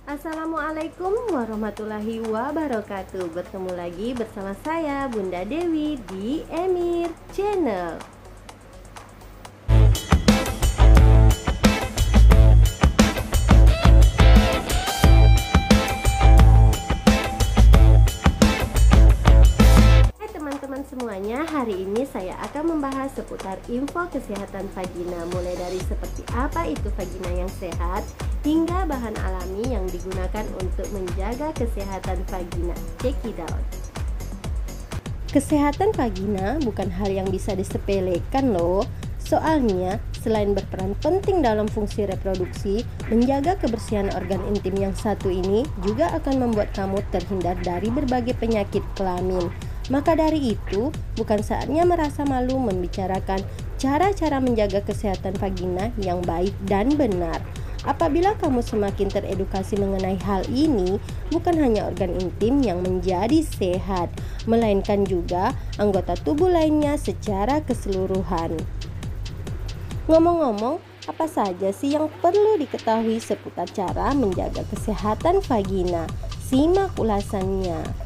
Assalamualaikum warahmatullahi wabarakatuh. Bertemu lagi bersama saya Bunda Dewi di Emir Channel. Hai teman-teman semuanya, hari ini saya akan membahas seputar info kesehatan vagina, mulai dari seperti apa itu vagina yang sehat hingga bahan alami yang digunakan untuk menjaga kesehatan vagina. Check it out. Kesehatan vagina bukan hal yang bisa disepelekan loh. Soalnya, selain berperan penting dalam fungsi reproduksi, menjaga kebersihan organ intim yang satu ini juga akan membuat kamu terhindar dari berbagai penyakit kelamin. Maka dari itu, bukan saatnya merasa malu membicarakan cara-cara menjaga kesehatan vagina yang baik dan benar. Apabila kamu semakin teredukasi mengenai hal ini, bukan hanya organ intim yang menjadi sehat, melainkan juga anggota tubuh lainnya secara keseluruhan. Ngomong-ngomong, apa saja sih yang perlu diketahui seputar cara menjaga kesehatan vagina? Simak ulasannya.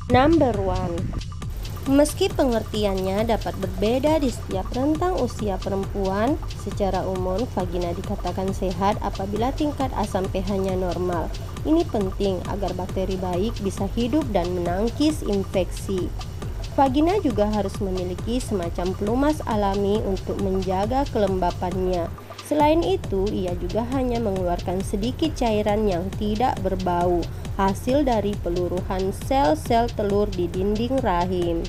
Number 1. Meski pengertiannya dapat berbeda di setiap rentang usia perempuan, secara umum vagina dikatakan sehat apabila tingkat asam pH-nya normal. Ini penting agar bakteri baik bisa hidup dan menangkis infeksi. Vagina juga harus memiliki semacam pelumas alami untuk menjaga kelembapannya. Selain itu, ia juga hanya mengeluarkan sedikit cairan yang tidak berbau, hasil dari peluruhan sel-sel telur di dinding rahim.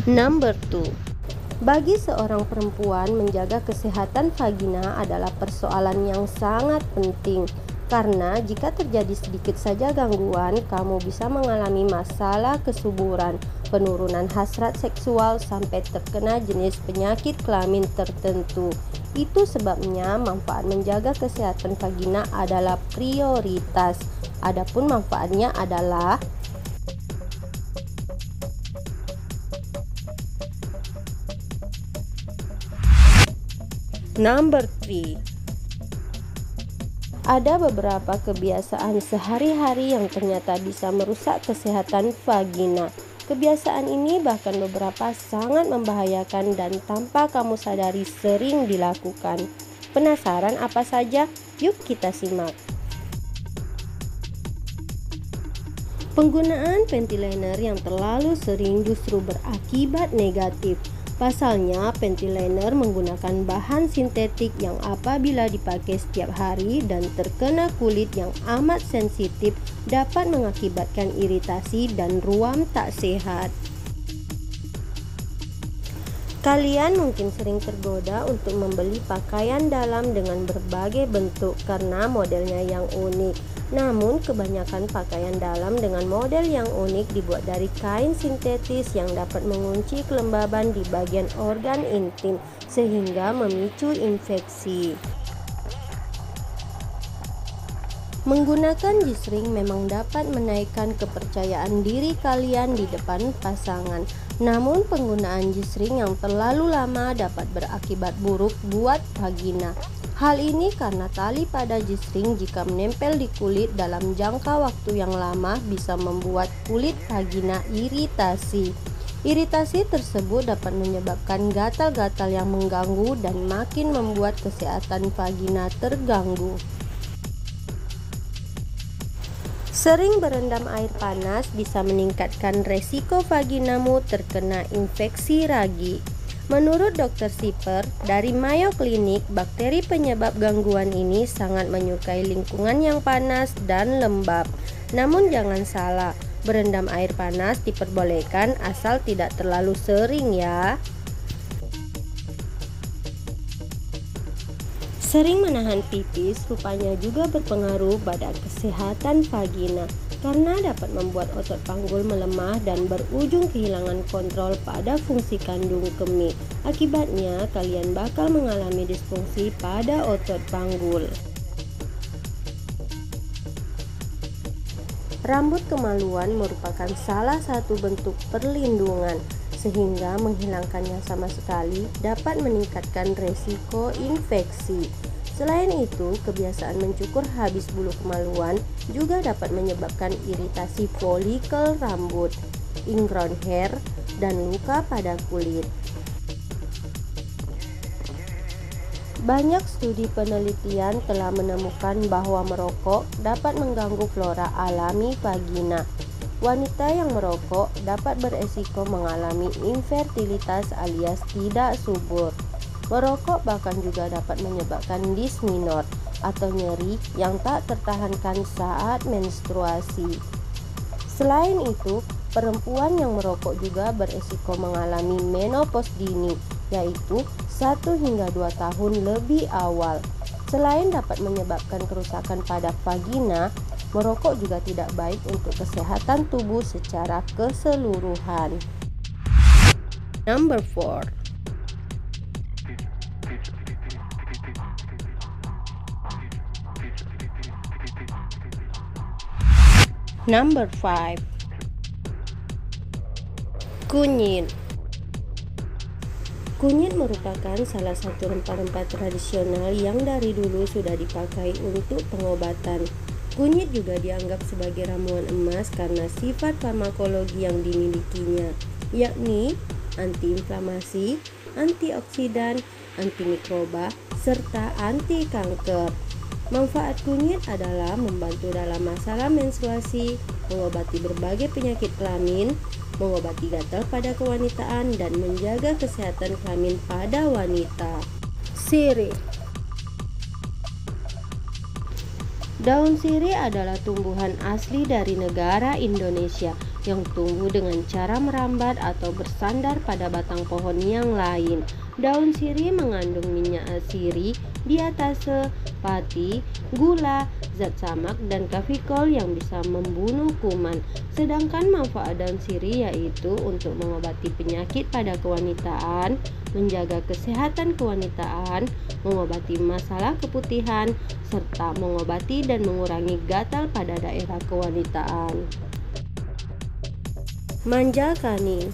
Number 2. Bagi seorang perempuan, menjaga kesehatan vagina adalah persoalan yang sangat penting. Karena jika terjadi sedikit saja gangguan, kamu bisa mengalami masalah kesuburan, penurunan hasrat seksual, sampai terkena jenis penyakit kelamin tertentu. Itu sebabnya manfaat menjaga kesehatan vagina adalah prioritas. Adapun manfaatnya adalah Number 3. Ada beberapa kebiasaan sehari-hari yang ternyata bisa merusak kesehatan vagina. Kebiasaan ini bahkan beberapa sangat membahayakan dan tanpa kamu sadari sering dilakukan. Penasaran apa saja? Yuk kita simak. Penggunaan panty liner yang terlalu sering justru berakibat negatif. Pasalnya, panty liner menggunakan bahan sintetik yang apabila dipakai setiap hari dan terkena kulit yang amat sensitif dapat mengakibatkan iritasi dan ruam tak sehat. Kalian mungkin sering tergoda untuk membeli pakaian dalam dengan berbagai bentuk karena modelnya yang unik. Namun kebanyakan pakaian dalam dengan model yang unik dibuat dari kain sintetis yang dapat mengunci kelembaban di bagian organ intim sehingga memicu infeksi. Menggunakan G-string memang dapat menaikkan kepercayaan diri kalian di depan pasangan. Namun penggunaan G-string yang terlalu lama dapat berakibat buruk buat vagina. Hal ini karena tali pada G-string jika menempel di kulit dalam jangka waktu yang lama bisa membuat kulit vagina iritasi. Iritasi tersebut dapat menyebabkan gatal-gatal yang mengganggu dan makin membuat kesehatan vagina terganggu. Sering berendam air panas bisa meningkatkan resiko vaginamu terkena infeksi ragi. Menurut Dr. Zipper dari Mayo Clinic, bakteri penyebab gangguan ini sangat menyukai lingkungan yang panas dan lembab. Namun jangan salah, berendam air panas diperbolehkan asal tidak terlalu sering ya. Sering menahan pipis rupanya juga berpengaruh pada kesehatan vagina karena dapat membuat otot panggul melemah dan berujung kehilangan kontrol pada fungsi kandung kemih. Akibatnya, kalian bakal mengalami disfungsi pada otot panggul. Rambut kemaluan merupakan salah satu bentuk perlindungan. sehingga menghilangkannya sama sekali dapat meningkatkan resiko infeksi. Selain itu, kebiasaan mencukur habis bulu kemaluan juga dapat menyebabkan iritasi folikel rambut, ingrown hair, dan luka pada kulit. Banyak studi penelitian telah menemukan bahwa merokok dapat mengganggu flora alami vagina. Wanita yang merokok dapat beresiko mengalami infertilitas alias tidak subur. Merokok bahkan juga dapat menyebabkan dismenor atau nyeri yang tak tertahankan saat menstruasi. Selain itu, perempuan yang merokok juga beresiko mengalami menopause dini, yaitu 1 hingga 2 tahun lebih awal. Selain dapat menyebabkan kerusakan pada vagina, merokok juga tidak baik untuk kesehatan tubuh secara keseluruhan. Number 4. Number 5. Kunyit. Kunyit merupakan salah satu rempah-rempah tradisional yang dari dulu sudah dipakai untuk pengobatan. Kunyit juga dianggap sebagai ramuan emas karena sifat farmakologi yang dimilikinya, yakni antiinflamasi, antioksidan, antimikroba, serta anti kanker. Manfaat kunyit adalah membantu dalam masalah menstruasi, mengobati berbagai penyakit kelamin, mengobati gatal pada kewanitaan, dan menjaga kesehatan kelamin pada wanita. Sirih. Daun sirih adalah tumbuhan asli dari negara Indonesia yang tumbuh dengan cara merambat atau bersandar pada batang pohon yang lain. Daun sirih mengandung minyak sirih, diatase, pati, gula, zat samak, dan kafikol yang bisa membunuh kuman. Sedangkan manfaat daun sirih yaitu untuk mengobati penyakit pada kewanitaan, menjaga kesehatan kewanitaan, mengobati masalah keputihan, serta mengobati dan mengurangi gatal pada daerah kewanitaan. Manjakani.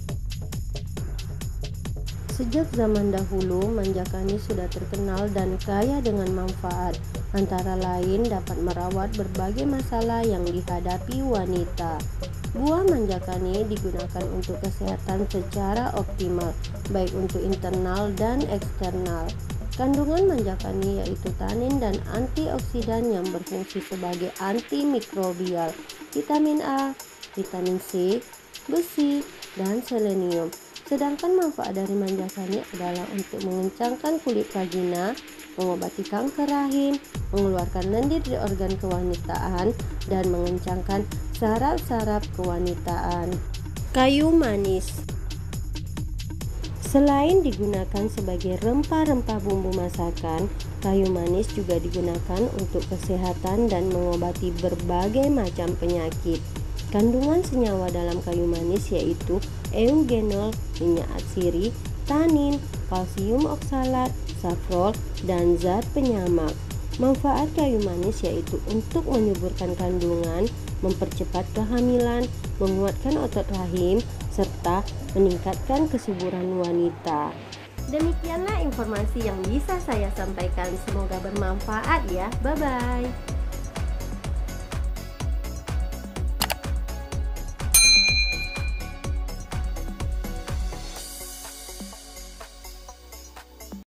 Sejak zaman dahulu, manjakani sudah terkenal dan kaya dengan manfaat. Antara lain dapat merawat berbagai masalah yang dihadapi wanita. Buah manjakani digunakan untuk kesehatan secara optimal, baik untuk internal dan eksternal. Kandungan manjakani yaitu tanin dan antioksidan yang berfungsi sebagai antimikrobial, vitamin A, vitamin C, besi, dan selenium. Sedangkan manfaat dari manjakani adalah untuk mengencangkan kulit vagina, mengobati kanker rahim, mengeluarkan lendir di organ kewanitaan, dan mengencangkan saraf-saraf kewanitaan. Kayu manis. Selain digunakan sebagai rempah-rempah bumbu masakan, kayu manis juga digunakan untuk kesehatan dan mengobati berbagai macam penyakit. Kandungan senyawa dalam kayu manis yaitu eugenol, minyak atsiri, tanin, kalsium oksalat, safrol, dan zat penyamak. Manfaat kayu manis yaitu untuk menyuburkan kandungan, mempercepat kehamilan, menguatkan otot rahim, serta meningkatkan kesuburan wanita. Demikianlah informasi yang bisa saya sampaikan. Semoga bermanfaat ya. Bye-bye.